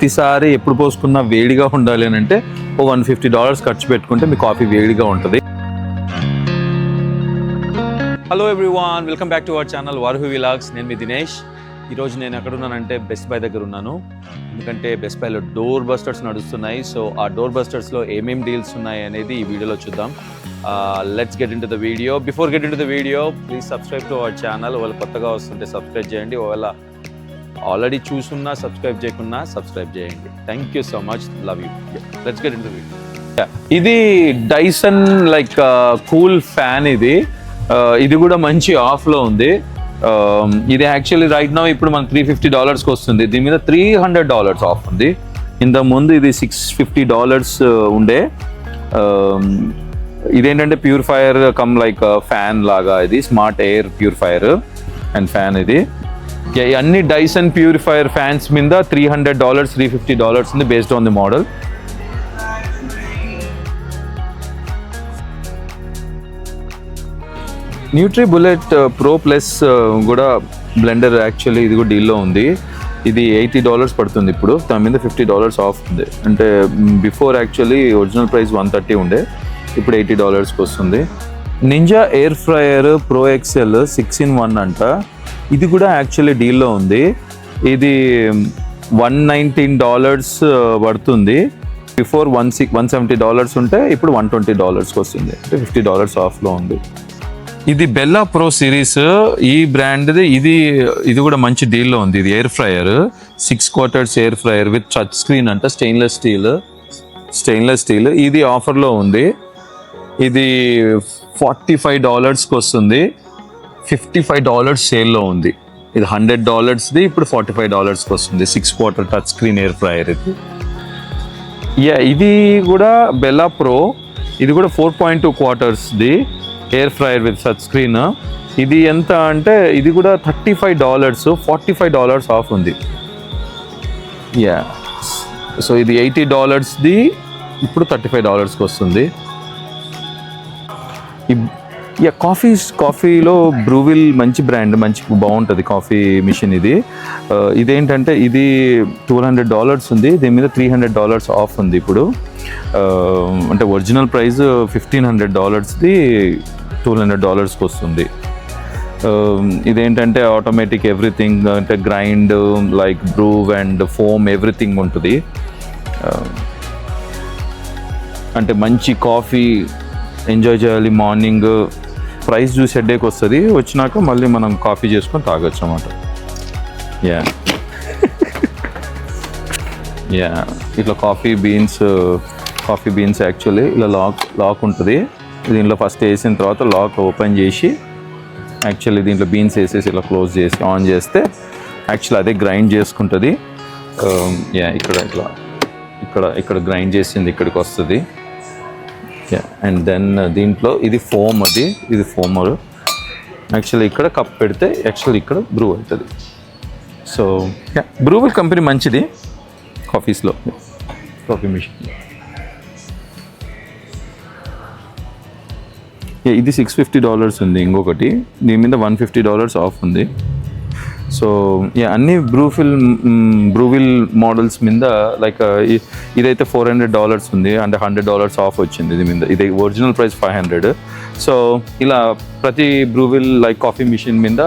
ప్రతిసారి ఎప్పుడు పోసుకున్నా వేడిగా ఉండాలి అని అంటే ఓ $150 ఖర్చు పెట్టుకుంటే మీ కాఫీ వేడిగా ఉంటుంది. Hello everyone, welcome back to our channel వార్హు విలాగ్స్. నేను మీ దినేష్. ఈరోజు నేను ఎక్కడ ఉన్నానంటే బెస్ట్ బై దగ్గర ఉన్నాను. ఎందుకంటే బెస్ట్ బైలో డోర్ బస్టర్స్ నడుస్తున్నాయి. సో ఆ డోర్ బస్టర్స్లో ఏమేమి డీల్స్ ఉన్నాయి అనేది ఈ వీడియోలో చూద్దాం. Let's get in to the video. Before get in to the video, please subscribe to our channel. వాళ్ళు కొత్తగా వస్తుంటే సబ్స్క్రైబ్ చేయండి. ఒకవేళ ఆల్రెడీ చూసున్నా సబ్స్క్రైబ్ చేయకున్నా సబ్స్క్రైబ్ చేయండి. Thank you so much, love you. Let's get in to video. ఇది Dyson like cool fan. ఇది కూడా మంచి ఆఫ్లో ఉంది. ఇది యాక్చువల్లీ రైట్ నౌ ఇప్పుడు మనకు $350కి వస్తుంది. దీని మీద $300 ఆఫ్ ఉంది. ఇంతకు ముందు ఇది $650 ఉండే. ఇదేంటంటే ప్యూరిఫైయర్ కమ్ లైక్ ఫ్యాన్ లాగా. ఇది smart air purifier and fan. ఇది అన్ని డైసన్ ప్యూరిఫైయర్ ఫ్యాన్స్ మీద $300 $350 ఉంది based on the model. Nutri bullet pro plus కూడా బ్లెండర్ యాక్చువల్లీ ఇది కూడా డీల్లో ఉంది. ఇది $80 పడుతుంది ఇప్పుడు. దాని మీద $50 ఆఫ్ ఉంది. అంటే బిఫోర్ యాక్చువల్లీ ఒరిజినల్ ప్రైస్ $130 ఉండే, ఇప్పుడు $80కి వస్తుంది. Ninja air fryer pro excel 6-in-1 అంట. ఇది కూడా యాక్చువల్లీ డీల్లో ఉంది. ఇది $119 పడుతుంది. బిఫోర్ $170 ఉంటే ఇప్పుడు $120కి వస్తుంది. అంటే $50 ఆఫ్లో ఉంది. ఇది బెల్లా ప్రో సిరీస్, ఈ బ్రాండ్ది. ఇది కూడా మంచి డీల్లో ఉంది. ఇది air fryer 6 quarters air fryer with touch screen అంట. Stainless steel. ఇది ఆఫర్లో ఉంది. ఇది $45కి వస్తుంది. $55 సేల్లో ఉంది. ఇది $100ది, ఇప్పుడు $45కి వస్తుంది. 6 quarter touch screen air fryer ఇది. ఇది కూడా బెల్లా ప్రో. ఇది కూడా 4.2 quartersది air fryer with touch screen. ఇది ఎంత అంటే ఇది కూడా $35, $45 ఆఫ్ ఉంది. సో ఇది $80ది, ఇప్పుడు $35కి వస్తుంది. కాఫీలో బ్రూవిల్ మంచి బ్రాండ్, మంచి బాగుంటుంది కాఫీ మిషన్. ఇదేంటంటే ఇది $200 ఉంది. దీని మీద $300 ఆఫ్ ఉంది ఇప్పుడు. అంటే ఒరిజినల్ ప్రైస్ $1,500ది $200కి వస్తుంది. ఇదేంటంటే ఆటోమేటిక్ ఎవ్రీథింగ్, అంటే grind like Bru and foam everything ఉంటుంది. అంటే మంచి కాఫీ ఎంజాయ్ చేయాలి మార్నింగ్. ప్రైస్ చూసి హెడేక్ వస్తుంది. వచ్చినాక మళ్ళీ మనం కాఫీ చేసుకొని తాగొచ్చు అన్నమాట. ఇట్లా కాఫీ బీన్స్ యాక్చువల్లీ ఇలా లాక్ ఉంటుంది. దీంట్లో ఫస్ట్ వేసిన తర్వాత లాక్ ఓపెన్ చేసి యాక్చువల్లీ దీంట్లో బీన్స్ వేసేసి ఇలా క్లోజ్ చేసి ఆన్ చేస్తే యాక్చువల్లీ అదే గ్రైండ్ చేసుకుంటుంది. ఇక్కడ గ్రైండ్ చేసింది ఇక్కడికి వస్తుంది. అండ్ దెన్ దీంట్లో ఇది ఫోమర్. యాక్చువల్లీ ఇక్కడ కప్ పెడితే యాక్చువల్లీ ఇక్కడ బ్రూ అవుతుంది. సో బ్రూవిల్ కంపెనీ మంచిది కాఫీస్లో, కాఫీ మిషన్. ఇది $650 ఉంది. ఇంకొకటి దీని మీద $150 ఆఫ్ ఉంది. సో అన్ని బ్రూవిల్ మోడల్స్ మీద లైక్ ఇదైతే $400 ఉంది. అంటే $100 ఆఫ్ వచ్చింది ఇది మీద. ఇది ఒరిజినల్ ప్రైస్ $500. సో ఇలా ప్రతి బ్రూవిల్ లైక్ కాఫీ మిషన్ మీద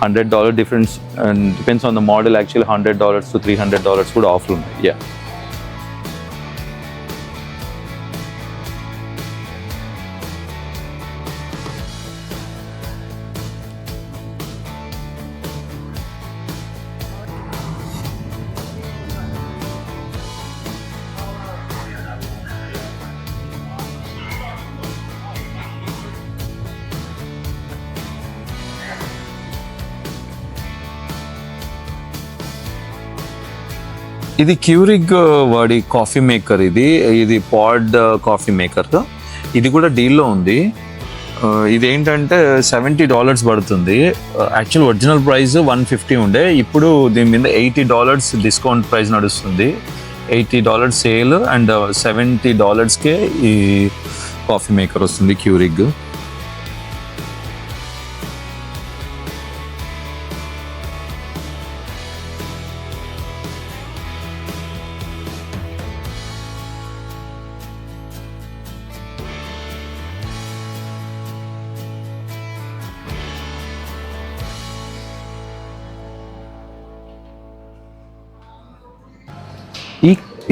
$100 difference. And depends on the model. Actually $100 to $300 కూడా ఆఫర్లు ఉన్నాయి. ఇది క్యూరిగ్ వాడి కాఫీ మేకర్. ఇది పాడ్ కాఫీ మేకర్. ఇది కూడా డీల్లో ఉంది. ఇదేంటంటే $70 పడుతుంది. యాక్చువల్ ఒరిజినల్ ప్రైస్ $150 ఉండే, ఇప్పుడు దీని మీద $80 డిస్కౌంట్ ప్రైస్ నడుస్తుంది. $80 సేల్ అండ్ $70కే ఈ కాఫీ మేకర్ వస్తుంది క్యూరిగ్.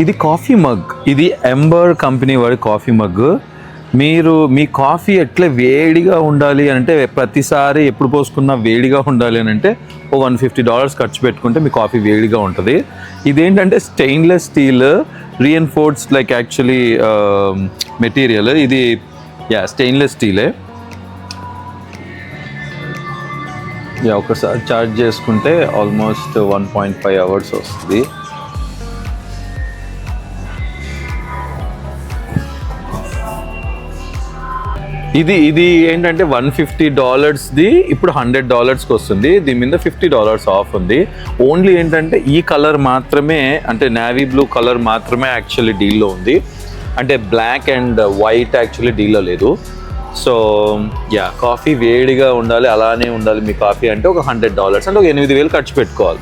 ఇది కాఫీ మగ్, ఇది ఎంబర్ కంపెనీ వాడి కాఫీ మగ్. మీరు మీ కాఫీ ఎట్లా వేడిగా ఉండాలి అంటే ప్రతిసారి ఎప్పుడు పోసుకున్నా వేడిగా ఉండాలి అని అంటే ఓ $150 ఖర్చు పెట్టుకుంటే మీ కాఫీ వేడిగా ఉంటుంది. ఇదేంటంటే stainless steel reinforced like actually material. ఇది స్టెయిన్లెస్ స్టీలే. ఒకసారి ఛార్జ్ చేసుకుంటే ఆల్మోస్ట్ 1.5 hours వస్తుంది. ఇది ఏంటంటే $150ది ఇప్పుడు $100కి వస్తుంది. దీని మీద $50 ఆఫ్ ఉంది. ఓన్లీ ఏంటంటే ఈ కలర్ మాత్రమే, అంటే నేవీ బ్లూ కలర్ మాత్రమే యాక్చువల్లీ డీల్లో ఉంది. అంటే బ్లాక్ అండ్ వైట్ యాక్చువల్లీ డీల్లో లేదు. సో కాఫీ వేడిగా ఉండాలి, అలానే ఉండాలి మీ కాఫీ అంటే ఒక $100 అంటే ఒక 8,000 ఖర్చు పెట్టుకోవాలి.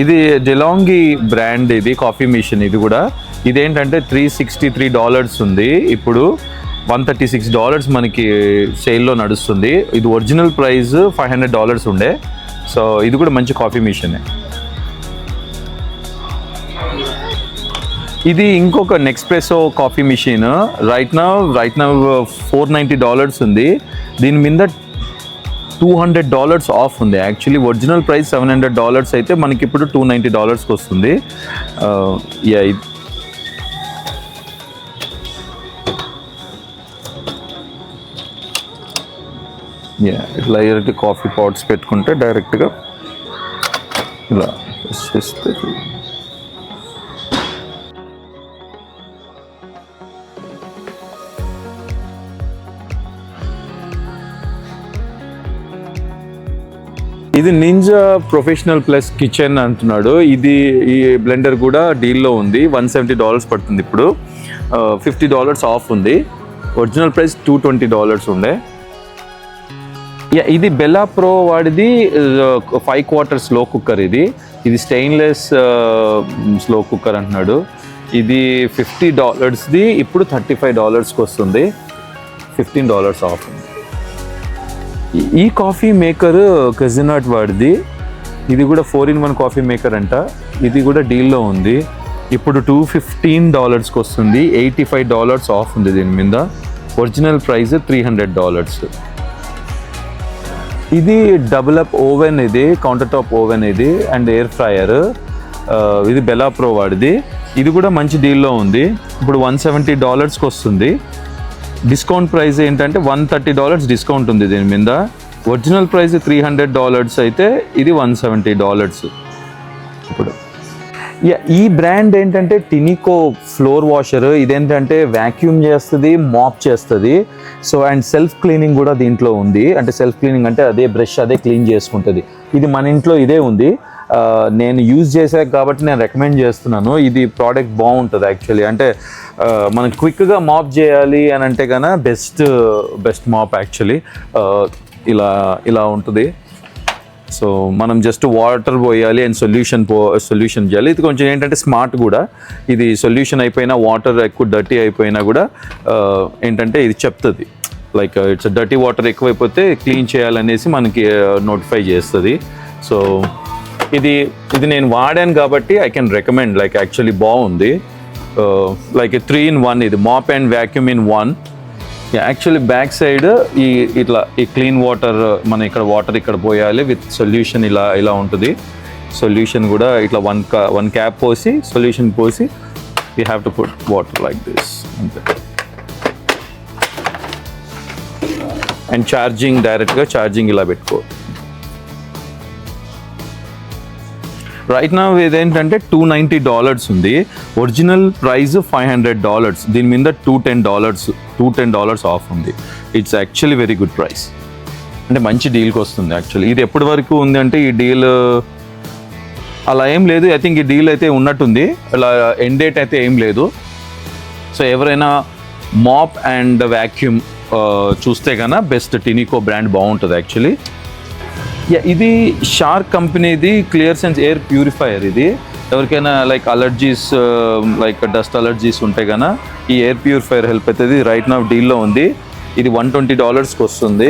ఇది డెలాంగి బ్రాండ్, ఇది కాఫీ మిషన్. ఇది కూడా ఇదేంటంటే $363 ఉంది. ఇప్పుడు $136 మనకి సేల్లో నడుస్తుంది. ఇది ఒరిజినల్ ప్రైస్ $500 ఉండే. సో ఇది కూడా మంచి కాఫీ మిషనే. ఇది ఇంకొక నెక్స్ప్రెసో కాఫీ మిషన్. రైట్ నౌ $490 ఉంది. దీని మీద $200 ఆఫ్ ఉంది. యాక్చువల్లీ ఒరిజినల్ ప్రైస్ $700 అయితే మనకి ఇప్పుడు $290కి వస్తుంది. ఇట్లా కాఫీ పాట్స్ పెట్టుకుంటే డైరెక్ట్గా ఇలా చేస్తే ఇది నింజా ప్రొఫెషనల్ ప్లస్ కిచెన్ అంటున్నాడు. ఈ బ్లెండర్ కూడా డీల్లో ఉంది. $170 పడుతుంది. ఇప్పుడు $50 ఆఫ్ ఉంది. ఒరిజినల్ ప్రైస్ $220 ఉండే. ఇది బెల్లా ప్రో వాడిది 5 quarter స్లో కుక్కర్. ఇది స్టెయిన్లెస్ స్లో కుక్కర్ అంటున్నాడు. ఇది $50ది ఇప్పుడు $35కి వస్తుంది. $15 ఆఫ్ ఉంది. ఈ కాఫీ మేకర్ కజినాట్ వాడిది. ఇది కూడా 4-in-1 కాఫీ మేకర్ అంట. ఇది కూడా డీల్లో ఉంది. ఇప్పుడు $215కి వస్తుంది. $85 ఆఫ్ ఉంది దీని మీద. Original price $300. ఇది డబుల్ అప్ ఓవెన్, ఇది కౌంటర్ టాప్ ఓవెన్ ఇది, అండ్ ఎయిర్ ఫ్రైయర్. ఇది బెల్లా ప్రో వాడిది. ఇది కూడా మంచి డీల్లో ఉంది. ఇప్పుడు $170కి వస్తుంది. డిస్కౌంట్ ప్రైస్ ఏంటంటే $130 డిస్కౌంట్ ఉంది దీని మీద. ఒరిజినల్ ప్రైస్ $300 అయితే ఇది $170 ఇప్పుడు. ఈ బ్రాండ్ ఏంటంటే టినికో ఫ్లోర్ వాషర్. ఇదేంటంటే వ్యాక్యూమ్ చేస్తుంది, మాప్ చేస్తుంది. సో అండ్ సెల్ఫ్ క్లీనింగ్ కూడా దీంట్లో ఉంది. అంటే సెల్ఫ్ క్లీనింగ్ అంటే అదే బ్రష్ అదే క్లీన్ చేసుకుంటుంది. ఇది మన ఇంట్లో ఇదే ఉంది. నేను యూజ్ చేశాక కాబట్టి నేను రికమెండ్ చేస్తున్నాను. ఇది ప్రోడక్ట్ బాగుంటుంది యాక్చువల్లీ. అంటే మనం క్విక్గా మాప్ చేయాలి అని అంటే కన్నా బెస్ట్ మాప్ యాక్చువల్లీ. ఇలా ఉంటుంది. సో మనం జస్ట్ వాటర్ పోయాలి అండ్ సొల్యూషన్ చేయాలి. ఇది కొంచెం ఏంటంటే స్మార్ట్ కూడా. ఇది సొల్యూషన్ అయిపోయినా, వాటర్ ఎక్కువ డర్టీ అయిపోయినా కూడా ఏంటంటే ఇది చెప్తుంది. లైక్ ఇట్స్ డర్టీ వాటర్ ఎక్కువైపోతే క్లీన్ చేయాలనేసి మనకి నోటిఫై చేస్తుంది. సో ఇది నేను వాడాను కాబట్టి I can recommend. Like actually బాగుంది. లైక్ 3-in-1 ఇది mop and vacuum in 1. Actually back side ఈ క్లీన్ వాటర్, మనం ఇక్కడ వాటర్ ఇక్కడ పోయాలి విత్ సొల్యూషన్. ఇలా ఉంటుంది. సొల్యూషన్ కూడా ఇట్లా వన్ క్యాప్ పోసి సొల్యూషన్ పోసి you have to put water like this అంతే. అండ్ ఛార్జింగ్ డైరెక్ట్గా ఛార్జింగ్ ఇలా పెట్టుకో. రైట్ నౌ ఇదేంటంటే $290 ఉంది. Original price $500. దీని మీద $210 ఆఫ్ ఉంది. It's actually very good price. అంటే మంచి డీల్కి వస్తుంది యాక్చువల్లీ. ఇది ఎప్పటి వరకు ఉంది అంటే ఈ డీల్ అలా ఏం లేదు. ఐ థింక్ ఈ డీల్ అయితే ఉన్నట్టుంది. అలా ఎండ్ డేట్ అయితే ఏం లేదు. సో ఎవరైనా మాప్ అండ్ వ్యాక్యూమ్ చూస్తే కన్నా బెస్ట్ టినికో బ్రాండ్ బాగుంటుంది యాక్చువల్లీ. ఇది షార్క్ కంపెనీది క్లియర్ సెన్స్ ఎయిర్ ప్యూరిఫైయర్. ఇది ఎవరికైనా like allergies, like dust allergies ఉంటే కన్నా ఈ ఎయిర్ ప్యూరిఫైయర్ హెల్ప్ అవుతుంది. రైట్ నౌ డీల్లో ఉంది. ఇది $120కి వస్తుంది.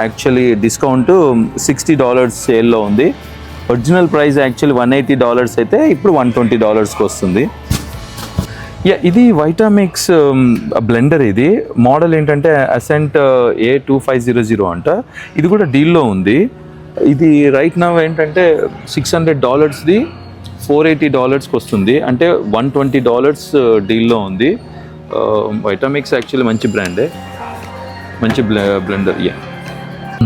యాక్చువల్లీ డిస్కౌంట్ $60 సేల్లో ఉంది. ఒరిజినల్ ప్రైస్ యాక్చువల్లీ $180 అయితే ఇప్పుడు $120కి వస్తుంది. ఇది వైటామిక్స్ బ్లెండర్. ఇది మోడల్ ఏంటంటే అసెంట్ A2500 అంట. ఇది కూడా డీల్లో ఉంది. ఇది రైట్ నౌ ఏంటంటే $600ది $480కి వస్తుంది, అంటే $120 డీల్లో ఉంది. వైటామిక్స్ యాక్చువల్లీ మంచి బ్రాండే, మంచి బ్లెండర్.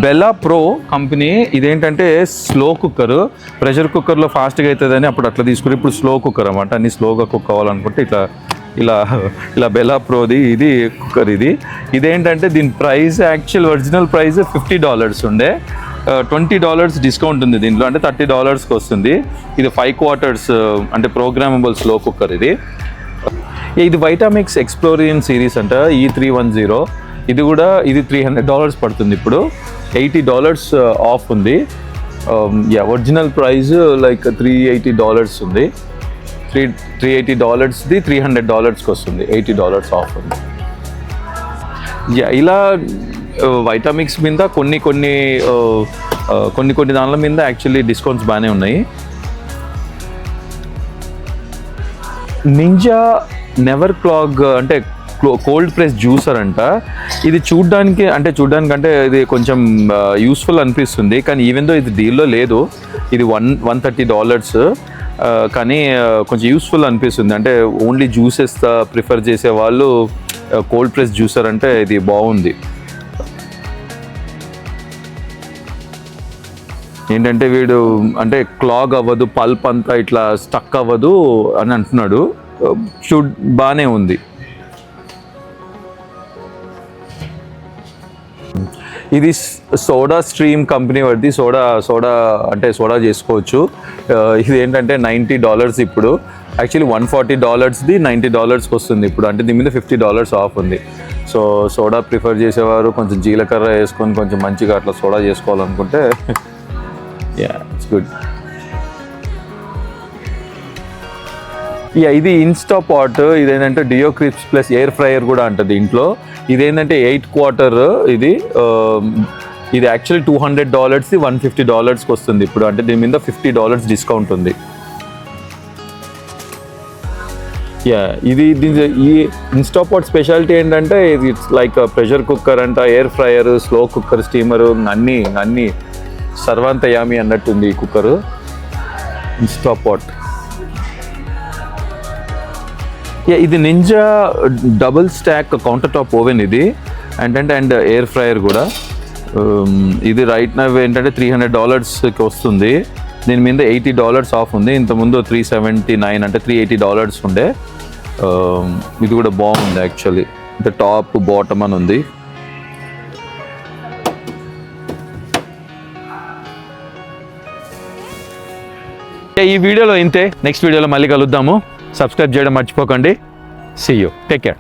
Bella pro company. ఇదేంటంటే స్లో కుక్కర్, ప్రెషర్ కుక్కర్లో ఫాస్ట్గా అవుతుందని అప్పుడు అట్లా తీసుకుని ఇప్పుడు స్లో కుక్కర్ అన్నమాట. అన్ని స్లోగా కుక్ అవ్వాలనుకుంటే ఇలా బెల్లా ప్రోది ఇది కుక్కర్. ఇదేంటంటే దీని ప్రైస్ యాక్చువల్ ఒరిజినల్ ప్రైస్ $50 ఉండే, $20 డిస్కౌంట్ ఉంది దీంట్లో, అంటే $30కి వస్తుంది. ఇది 5 quarters అంటే ప్రోగ్రామబుల్ స్లో కుక్కర్. ఇది వైటామిక్స్ ఎక్స్ప్లోరియన్ సిరీస్ అంట, E310. ఇది $300 పడుతుంది ఇప్పుడు, $80 ఆఫ్ ఉంది. ఒరిజినల్ ప్రైస్ లైక్ $380 ఉంది. $380ది $300కి వస్తుంది, $80 ఆఫ్ ఉంది. ఇలా వైటామిక్స్ మీద కొన్ని దానిల మీద యాక్చువల్లీ డిస్కౌంట్స్ బాగానే ఉన్నాయి. నింజా నెవర్ క్లాగ్ అంటే కోల్డ్ ప్రెస్ జ్యూసర్ అంట. ఇది చూడ్డానికంటే ఇది కొంచెం యూస్ఫుల్ అనిపిస్తుంది, కానీ ఈవెన్ దో ఇది డీల్లో లేదు. ఇది $130, కానీ కొంచెం యూస్ఫుల్ అనిపిస్తుంది. అంటే ఓన్లీ జ్యూసెస్ ప్రిఫర్ చేసే వాళ్ళు కోల్డ్ ప్రెస్ జ్యూసర్ అంటే ఇది బాగుంది. ఏంటంటే వీడు అంటే క్లాగ్ అవ్వదు, పల్ప్ అంతా ఇట్లా స్టక్ అవ్వదు అని అంటున్నాడు. బాగానే ఉంది. ఇది సోడా స్ట్రీమ్ కంపెనీ వాడిది. సోడా చేసుకోవచ్చు. ఇది ఏంటంటే $90 ఇప్పుడు, యాక్చువల్లీ $140ది $90కి వస్తుంది ఇప్పుడు, అంటే దీని మీద $50 ఆఫ్ ఉంది. సో సోడా ప్రిఫర్ చేసేవారు కొంచెం జీలకర్ర వేసుకొని కొంచెం మంచిగా అట్లా సోడా చేసుకోవాలనుకుంటే ఇట్స్ గుడ్. ఇది ఇన్స్టా పాట్. ఇదేంటంటే డియో క్రిప్స్ ప్లస్ ఎయిర్ ఫ్రైయర్ కూడా అంటది ఇంట్లో. ఇదేంటంటే 8 quarter. ఇది యాక్చువల్లీ $200ది $150కి వస్తుంది ఇప్పుడు, అంటే దీని మీద $50 డిస్కౌంట్ ఉంది. ఈ ఇన్స్టాపాట్ స్పెషాలిటీ ఏంటంటే ఇట్స్ లైక్ ప్రెషర్ కుక్కర్ అంట, air fryer, slow cooker, steamer, అన్నీ సర్వాంతయామి అన్నట్టుంది ఈ కుక్కరు ఇన్స్టాపాట్. ఇది Ninja double stack counter top oven ఇది, అండ్ ఎయిర్ ఫ్రైయర్ కూడా. ఇది రైట్ నా ఏంటంటే $300కి వస్తుంది. దీని మీద $80 ఆఫ్ ఉంది. ఇంతకుముందు $379 అంటే $380 ఉండే. ఇది కూడా బాగుంది యాక్చువల్లీ, అంటే టాప్ బాటమ్ అని ఉంది. ఈ వీడియోలో ఇంతే. నెక్స్ట్ వీడియోలో మళ్ళీ కలుద్దాము. సబ్స్క్రైబ్ చేయడం మర్చిపోకండి. See you, take care.